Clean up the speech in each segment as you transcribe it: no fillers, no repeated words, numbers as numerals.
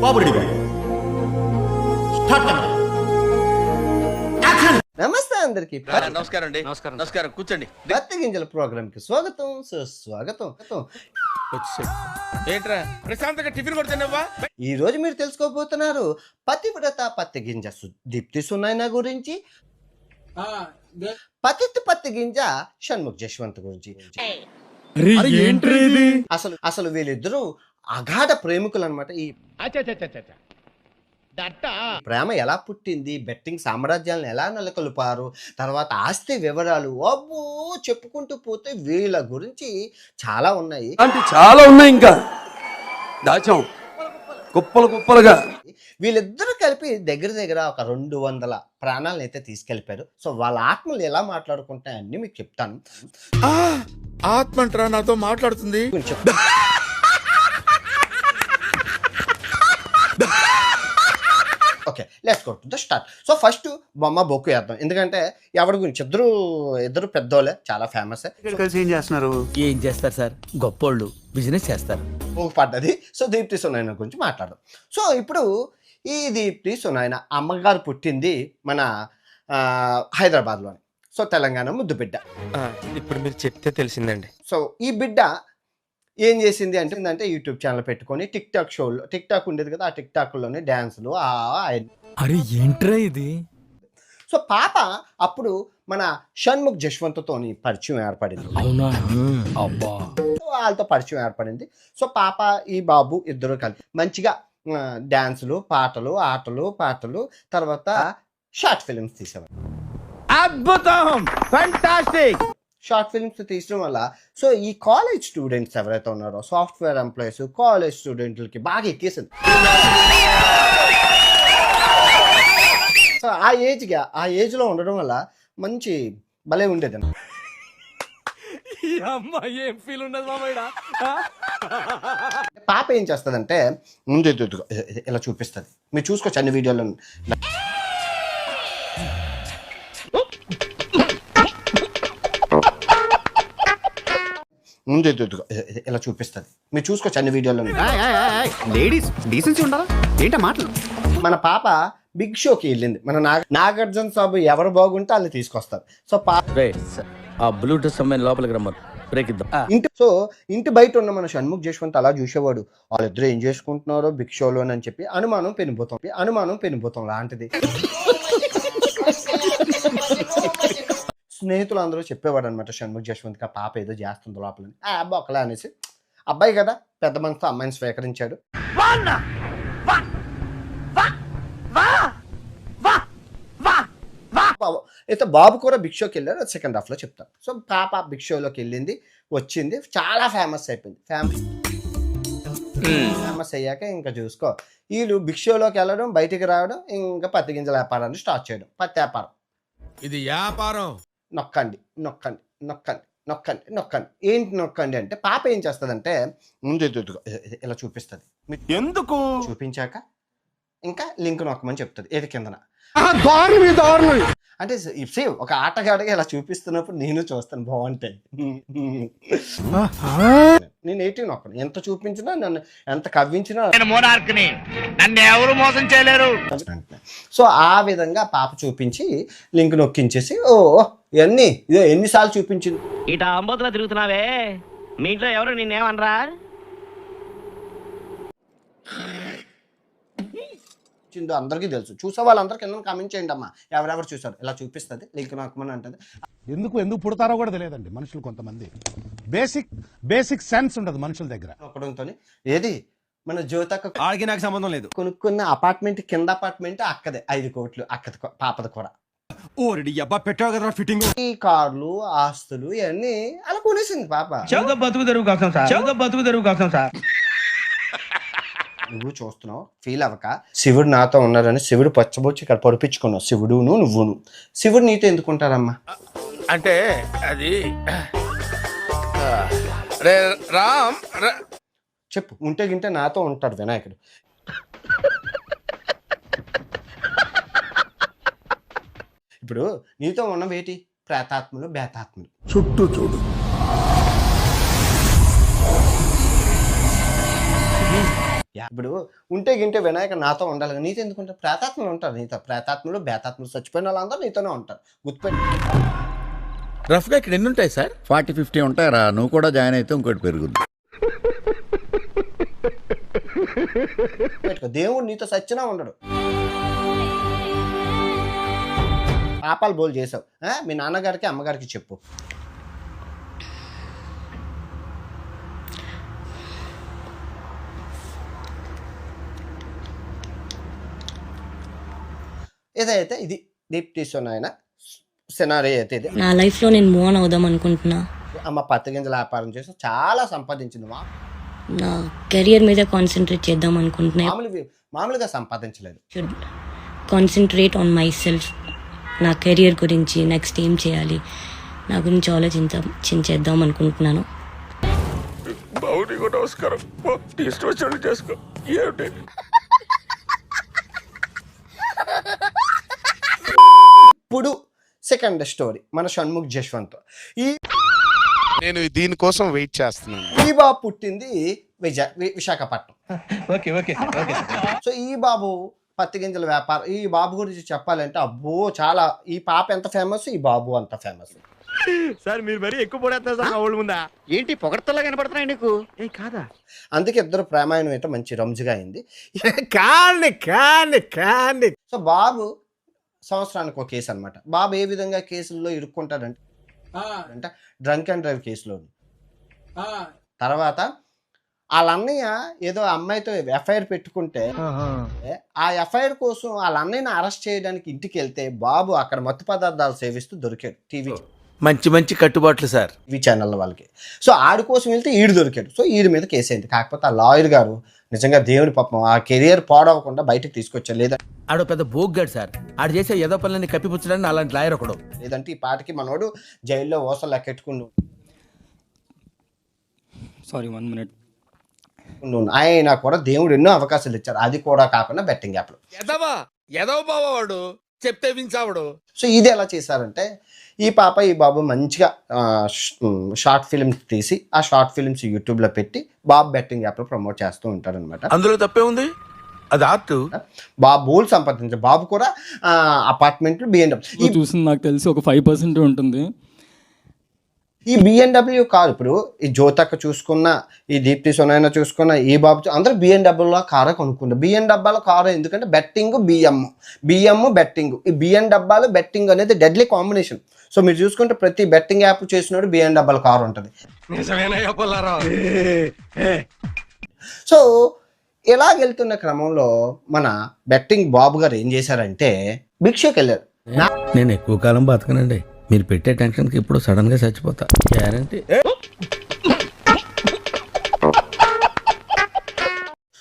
బాబు ready start camera action. నమస్తే అందరికి నమస్కారం అండి. నమస్కారం కూర్చోండి. పత్తి గింజల ప్రోగ్రామ్ కి స్వాగతం సుస్వాగతం. ఏంట్రా ప్రశాంతంగా టిఫిన్ కొడుతున్నావా? ఈ రోజు మీరు తెలుసుకోబోతున్నారు పతివ్రత పత్తి గింజ దీప్తి సునైనా గురించి, పత్తి గింజ షణ్ముఖ్ జశ్వంత్ గురించి. అసలు వీళ్ళిద్దరూ అగాఢ ప్రేమికులు అనమాట. ఈ ప్రేమ ఎలా పుట్టింది, బెట్టింగ్ సామ్రాజ్యాలను ఎలా నెలకొల్పారు, తర్వాత ఆస్తి వివరాలు, అబ్బో చెప్పుకుంటూ పోతే వీళ్ళ గురించి చాలా ఉన్నాయి. చాలా ఉన్నాయి, ఇంకా దాచాం కుప్పలుగా. వీళ్ళిద్దరూ కలిపి దగ్గర ఒక 200 ప్రాణాలను అయితే తీసుకెళ్లిపారు. సో వాళ్ళ ఆత్మలు ఎలా మాట్లాడుకుంటాయని మీకు చెప్తాను. ఆత్మ అంటారా నాతో మాట్లాడుతుంది? Okay, let's go to the start. So first బొమ్మ బొక్కు వేద్దాం, ఎందుకంటే ఎవరి గురించి ఇద్దరు పెద్దోళ్ళే, చాలా ఫేమస్. కలిసి ఏం చేస్తున్నారు? ఏం చేస్తారు సార్, గొప్పోళ్ళు బిజినెస్ చేస్తారు. పడ్డది. సో దీప్తి సునైనా గురించి మాట్లాడదాం. సో ఇప్పుడు ఈ దీప్తి సునైనా అమ్మగారు పుట్టింది మన హైదరాబాద్లోని. సో తెలంగాణ ముద్దు బిడ్డ. ఇప్పుడు మీరు చెప్తే తెలిసిందండి. సో ఈ బిడ్డ ఏం చేసింది అంటే యూట్యూబ్ ఛానల్ పెట్టుకొని టిక్ టాక్ ఉండేది కదా, ఆ టిక్ టాక్లోనే డ్యాన్సులు. అరే ఏంట్రా ఇది? సో పాప అప్పుడు మన షణ్ముఖ్ జశ్వంత్తో పరిచయం ఏర్పడింది. అవునా? అబ్బా, వాళ్ళతో పరిచయం ఏర్పడింది. సో పాప ఈ బాబు ఇద్దరు కలిసి మంచిగా డ్యాన్సులు, పాటలు, ఆటలు, పాటలు, తర్వాత షార్ట్ ఫిల్మ్స్ తీసేవారు. అద్భుతం, ఫెంటాస్టిక్. షార్ట్ ఫిల్మ్స్ తీయడం వల్ల సో ఈ కాలేజ్ స్టూడెంట్స్ ఎవరైతే ఉన్నారో, సాఫ్ట్వేర్ ఎంప్లాయీస్, కాలేజ్ స్టూడెంట్లకి బాగా ఎక్కేసింది. సో ఆ ఏజ్లో ఉండడం వల్ల మంచి భలే ఉండేది. పాప ఏం చేస్తుందంటే ముందు ఇలా చూపిస్తుంది, మీరు చూసుకోవచ్చు అన్ని వీడియోలో. ముందు ఇలా చూపిస్తుంది, మీరు చూసుకోవచ్చు అన్ని వీడియోలో. లేడీస్ డీసెన్సీ ఉండాలా ఏంటా మాటలు? మన పాప బిగ్ షోకి వెళ్ళింది. మన నాగార్జున సాబు ఎవరు బాగుంటే వాళ్ళు తీసుకొస్తారు. సో ఆ బ్లూటూత్ సంబంధం లోపలికి రమ్మరు, బ్రేక్ ఇద్దాం. ఇంటి బయట ఉన్న మన షణ్ముఖ్ జశ్వంత్ అలా చూసేవాడు, వాళ్ళిద్దరూ ఏం చేసుకుంటున్నారో బిగ్ షోలోనని చెప్పి అనుమానం పెనుభూతం లాంటిది. స్నేహితులు అందరూ చెప్పేవాడు అనమాట షణ్ముఖ్ జశ్వంత్కి, ఆ పాప ఏదో చేస్తుంది లోపలని. అబ్బాయి ఒకలా అనేసి, అబ్బాయి కదా పెద్ద మనసుతో అమ్మాయిని స్వీకరించాడు. అయితే బాబు కూడా బిగ్ షోకి వెళ్ళారు, అది సెకండ్ హాఫ్లో చెప్తాను. సో పాప బిగ్ షోలోకి వెళ్ళింది, వచ్చింది, చాలా ఫేమస్ అయిపోయింది. ఫేమస్ అయ్యాక ఇంకా చూసుకో, వీళ్ళు బిగ్ షోలోకి వెళ్ళడం, బయటికి రావడం, ఇంకా పత్తి గింజల వ్యాపారాన్ని స్టార్ట్ చేయడం. పత్తి వ్యాపారం, ఇది వ్యాపారం. నొక్కండి. ఏంటి నొక్కండి అంటే పాప ఏం చేస్తుందంటే ముందు ఇలా చూపిస్తుంది, ఎందుకు చూపించాక ఇంకా లింక్ నొక్కమని చెప్తుంది ఏది కిందన. అంటే సేమ్ ఒక ఆటగాడిగా ఇలా చూపిస్తున్నప్పుడు నేను చూస్తాను, బాగుంటాయి. నేను 18 నొక్కను, ఎంత చూపించినా నన్ను ఎంత కవ్వించినా నన్ను ఎవరు మోసం చేయలేరు. సో ఆ విధంగా పాప చూపించి లింక్ నొక్కించేసి, ఇవన్నీ ఇదో ఎన్నిసార్లు చూపించింది. ఇట అంబోతులా తిరుగుతున్నావే, మీ ఇంట్లో ఎవరు నిన్నేమనరా? అందరికీ తెలుసు, చూసే వాళ్ళందరూ కింద కామెంట్ చేయండి అమ్మా, ఎవరెవరు చూసారు. ఇలా చూపిస్తుంది, లింక్ నొక్కమని అంటుంది. ఎందుకు పుడతారో కూడా తెలియదండి మనుషులు, కొంతమంది బేసిక్ సెన్స్ ఉండదు మనుషుల దగ్గర. నొక్కడంతో ఏది మన జ్యోతక్క ఆడికి నాకు సంబంధం లేదు. కొనుక్కున్న అపార్ట్మెంట్ కింద అపార్ట్మెంట్ అక్కదే 5 కోట్లు, అక్కది పాపది కూడా. పెట్టావు కదా ఫిట్టింగ్. ఈ కార్లు, ఆస్తులు ఇవన్నీ అలా కొనేసింది పాప. బతుకు తెరువు కోసం సార్. నువ్వు చూస్తున్నావు, ఫీల్ అవ్వక. శివుడు నాతో ఉన్నారని శివుడు పచ్చబొచ్చి ఇక్కడ పొడిపించుకున్నావు, శివుడును నువ్వును. శివుడు నీతో ఎందుకుంటారమ్మా అంటే అది రామ్ చెప్పు. ఉంటే గింటే నాతో ఉంటాడు వినాయకుడు. ఇప్పుడు నీతో ఉన్నవేటి ప్రేతాత్మలు, బేతాత్మలు. చుట్టూ చూడు, ఇప్పుడు ఉంటే గింటే వినాయక నాతో ఉండాలి, నీతో ఎందుకుంటారు? ప్రేతాత్మలు ఉంటారు నీతో, ప్రేతాత్మలు బేతాత్మలు చచ్చిపోయిన వాళ్ళందరూ నీతోనే ఉంటారు, గుర్తుపెట్టు. రఫ్ గా ఇక్కడ ఎన్ని ఉంటాయి సార్? 40-50 ఉంటాయరా, నువ్వు కూడా జాయిన్ అయితే ఇంకోటి పెరుగుద్ది. పెట్టుకో, దేవుడు నీతో సచ్చినా ఉండడు. పాపాలు బోల్ చేసావు, మీ నాన్నగారికి అమ్మగారికి చెప్పు. ఏదైతే ఇది దీప్తి సోనాయన సినారీ అయితే ఇది. నా లైఫ్లో నేను మూవ్ ఆన్ అవుదాం అనుకుంటున్నా. అమ్మ పత్తి గింజల వ్యాపారం చేసి చాలా సంపాదించింది. నా కెరియర్ మీద కాన్సన్ట్రేట్ చేద్దాం అనుకుంటున్నా. మామూలుగా సంపాదించలేదు. Should concentrate on myself. నా కెరియర్ గురించి నెక్స్ట్ ఏం చేయాలి నా గురించి ఆలోచించేద్దాం అనుకుంటున్నాను. నమస్కారం. చేసుకో. ఇప్పుడు సెకండ్ స్టోరీ మన షణ్ముఖ్ జశ్వంత్. నేను దీనికోసం వెయిట్ చేస్తున్నాను. ఈ బాబు పుట్టింది విశాఖపట్నం. సో ఈ బాబు పత్తి గింజల వ్యాపారం. ఈ బాబు గురించి చెప్పాలంటే అబ్బో చాలా. ఈ పాప ఎంత ఫేమస్, ఈ బాబు అంత ఫేమస్. సార్ మీరు మరీ ఎక్కువ పడేస్తారు సార్ ఓల్డ్ ముందా. ఏంటి పొగడతలా కనపడుతున్నాయి నీకు? ఏ కాదా? అందుకే ఇద్దరు ప్రేమాయణం అయితే మంచి రంజుగా అయింది. కానీ సో బాబు సంవత్సరానికి ఒక కేసు అనమాట. బాబు ఏ విధంగా కేసుల్లో ఇరుక్కుంటాడంటే డ్రంక్ అండ్ డ్రైవ్ కేసులో. తర్వాత వాళ్ళ అన్నయ్య ఏదో అమ్మాయితో ఎఫ్ఐఆర్ పెట్టుకుంటే ఆ ఎఫ్ఐఆర్ కోసం వాళ్ళ అన్నయ్యని అరెస్ట్ చేయడానికి ఇంటికి వెళ్తే బాబు అక్కడ మత్తు పదార్థాలు సేవిస్తూ దొరికాడు. మంచి కట్టుబాట్లు సార్ టీవీ ఛానల్ వాళ్ళకి. సో ఆడి కోసం వెళ్తే ఈడు దొరికాడు. సో ఈడి మీద కేసు అయింది. కాకపోతే ఆ లాయర్ గారు నిజంగా దేవుడి పాపం ఆ కెరియర్ పాడవకుండా బయటకు తీసుకొచ్చారు. ఆడు పెద్ద బోగ్గాడు సార్. ఆడు చేసే ఏదో పనులని కప్పిపుచ్చడానికి అలాంటి లాయర్ ఒకడు. లేదంటే ఈ పాటికి మనోడు జైల్లో ఓసలు లెక్కెట్టుకుండు. ఆయన కూడా దేవుడు ఎన్నో అవకాశాలు ఇచ్చారు. అది కూడా కాకుండా బెట్టింగ్ యాప్లు. ఎదవ బావాడు చెప్తే వించావాడు. సో ఇది ఎలా చేశారంటే ఈ పాప ఈ బాబు మంచిగా షార్ట్ ఫిల్మ్స్ తీసి ఆ షార్ట్ ఫిల్మ్స్ యూట్యూబ్లో పెట్టి బాబు బెట్టింగ్ యాప్లో ప్రమోట్ చేస్తూ ఉంటారనమాట. అందులో తప్పే ఉంది, అది ఆర్ట్. బాబు బోల్ సంపాదించారు. బాబు కూడా అపార్ట్మెంట్లు బిఎండబ్ల్యూ చూసింది నాకు తెలిసి ఒక 5% ఉంటుంది. ఈ బిఎండబ్ల్యూ కారు ఇప్పుడు ఈ జ్యోతక్క చూసుకున్న, ఈ దీప్తి సోనాయన చూసుకున్న, ఈ బాబు అందరూ బిఎండబ్ల్యూలో కారు కొనుక్కుంటారు. బిఎండబ్ల్యూలో కారు ఎందుకంటే బెట్టింగ్ బిఎం బెట్టింగ్. ఈ బిఎండబ్ల్యూలో బెట్టింగ్ అనేది డెడ్లీ కాంబినేషన్. సో మీరు చూసుకుంటే ప్రతి బెట్టింగ్ యాప్ చేసినోడు బిఎండబ్ల్యూ కారు ఉంటుంది. సో ఇలాగెళ్తున్న క్రమంలో మన బెట్టింగ్ బాబు గారు ఏం చేశారంటే భిక్షకి వెళ్ళారు. నేను ఎక్కువ కాలం బతకనండి, మీరు పెట్టే టెన్షన్కి ఇప్పుడు సడన్ గా చచ్చిపోతా గ్యారంటీ.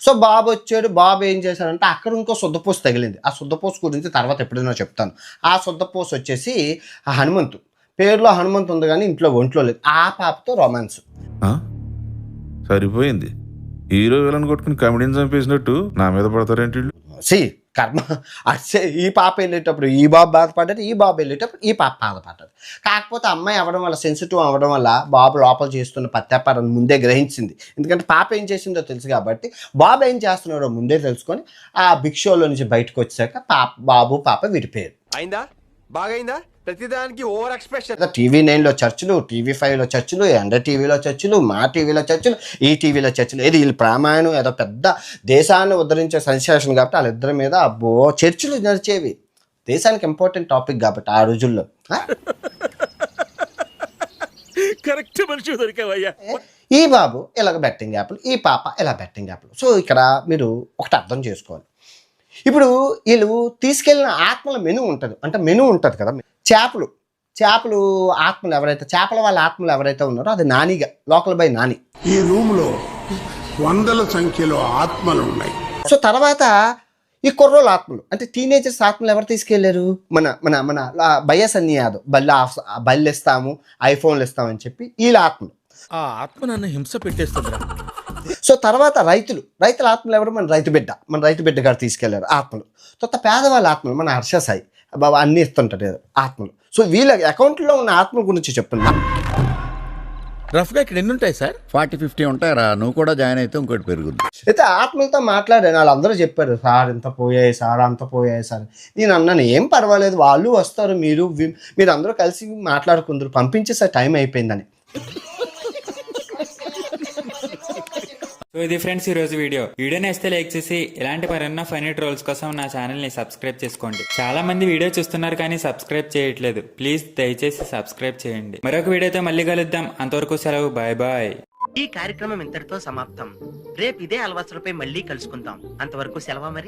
సో బాబు వచ్చాడు. బాబు ఏం చేశాడంటే అక్కడ ఇంకో శుద్ధపోసు తగిలింది. ఆ శుద్ధపోసు గురించి తర్వాత ఎప్పుడైనా చెప్తాను. ఆ శుద్ధపోసు వచ్చేసి ఆ హనుమంతు పేరులో హనుమంతు ఉంది కానీ ఒంట్లో లేదు. ఆ పాపతో రొమాన్స్ సరిపోయింది. హీరో విలన్ కొట్టుకుని కమెడీని చంపేసినట్టు నా మీద పడతారేంటి? కర్మ. అట్సే ఈ పాప వెళ్ళేటప్పుడు ఈ బాబు బాధపడ్డది, ఈ బాబు వెళ్ళేటప్పుడు ఈ పాప బాధపడ్డది. కాకపోతే అమ్మాయి అవ్వడం వల్ల, సెన్సిటివ్ అవ్వడం వల్ల బాబు లోపల చేస్తున్న పత్యాపారాన్ని ముందే గ్రహించింది. ఎందుకంటే పాప ఏం చేసిందో తెలుసు కాబట్టి బాబు ఏం చేస్తున్నాడో ముందే తెలుసుకొని ఆ భిక్షలో నుంచి బయటకు వచ్చాక బాబు పాప విడిపోయారు. అయిందా? బాగైందా? ప్రతిదానికి ఓవర్ ఎక్స్ప్రెషన్. టీవీ 9లో చర్చలు, టీవీ 5లో చర్చలు, ఎండ టీవీలో చర్చలు, మా టీవీలో చర్చలు, ఈ టీవీలో చర్చలు. ఏది వీళ్ళు ప్రామాయణం ఏదో పెద్ద దేశాన్ని ఉద్ధరించే సెన్సేషన్ కాబట్టి వాళ్ళిద్దరి మీద అబ్బో చర్చలు నడిచేవి. దేశానికి ఇంపార్టెంట్ టాపిక్ కాబట్టి ఆ రోజుల్లో. కరెక్ట్ మనిషి దొరికావయ్యా. ఈ బాబు ఇలాగ బెట్టింగ్ యాప్లు, ఈ పాప ఇలా బెట్టింగ్ యాప్లు. సో ఇక్కడ మీరు ఒకటి అర్థం చేసుకోవాలి. ఇప్పుడు వీళ్ళు తీసుకెళ్ళిన ఆత్మల మెను ఉంటుంది. అంటే మెను ఉంటుంది కదా, చేపలు ఆత్మలు ఎవరైతే, చేపల వాళ్ళ ఆత్మలు ఎవరైతే ఉన్నారో అది నానిగా, లోకల్ బై నాని. ఈ రూమ్ లో వందల సంఖ్యలో ఆత్మలు ఉన్నాయి. సో తర్వాత ఈ కుర్రోళ్ళ ఆత్మలు అంటే టీనేజర్స్ ఆత్మలు ఎవరు తీసుకెళ్లారు? మన మన మన బయ్యసన్ని యాదవ్ బళ్ళు ఇస్తాము, ఐఫోన్లు ఇస్తామని చెప్పి వీళ్ళ ఆత్మలు. ఆ ఆత్మ నన్ను హింస పెట్టేస్తుందిరా. సో తర్వాత రైతుల ఆత్మలు ఎవరు? మన రైతు బిడ్డ గారు తీసుకెళ్లారు ఆత్మలు. తర్వాత పేదవాళ్ళ ఆత్మలు మన హర్ష సాయి బాబా అన్నీ ఇస్తుంటారు ఆత్మలు. సో వీళ్ళ అకౌంట్లో ఉన్న ఆత్మల గురించి చెప్తున్నా. రఫ్గా ఇక్కడ ఎన్ని ఉంటాయి సార్? 40-50 ఉంటాయరా, నువ్వు కూడా జాయిన్ అయితే ఇంకోటి పెరుగుద్ది. అయితే ఆత్మలతో మాట్లాడాను, వాళ్ళందరూ చెప్పారు సార్ ఇంత పోయాయి సార్ అంత పోయాయి సార్. నేను అన్నాను ఏం పర్వాలేదు, వాళ్ళు వస్తారు, మీరు అందరూ కలిసి మాట్లాడుకుందరు, పంపించేసే టైం అయిపోయిందని. సో ఇది ఫ్రెండ్స్ ఈరోజు వీడియో నేస్తే లైక్ చేసి ఇలాంటి మరెన్నో ఫనీ ట్రోల్స్ కోసం నా ఛానల్ ని సబ్స్క్రైబ్ చేసుకోండి. చాలా మంది వీడియో చూస్తున్నారు కానీ సబ్స్క్రైబ్ చేయట్లేదు, ప్లీజ్ దయచేసి సబ్స్క్రైబ్ చేయండి. మరొక వీడియోతో మళ్ళీ కలుద్దాం, అంతవరకు సెలవు, బాయ్ బాయ్. ఈ కార్యక్రమం ఇంతటితో సమాప్తం. రేపు ఇదే అలవాట్లపై మళ్ళీ కలుసుకుందాం. అంతవరకు సెలవు మరి.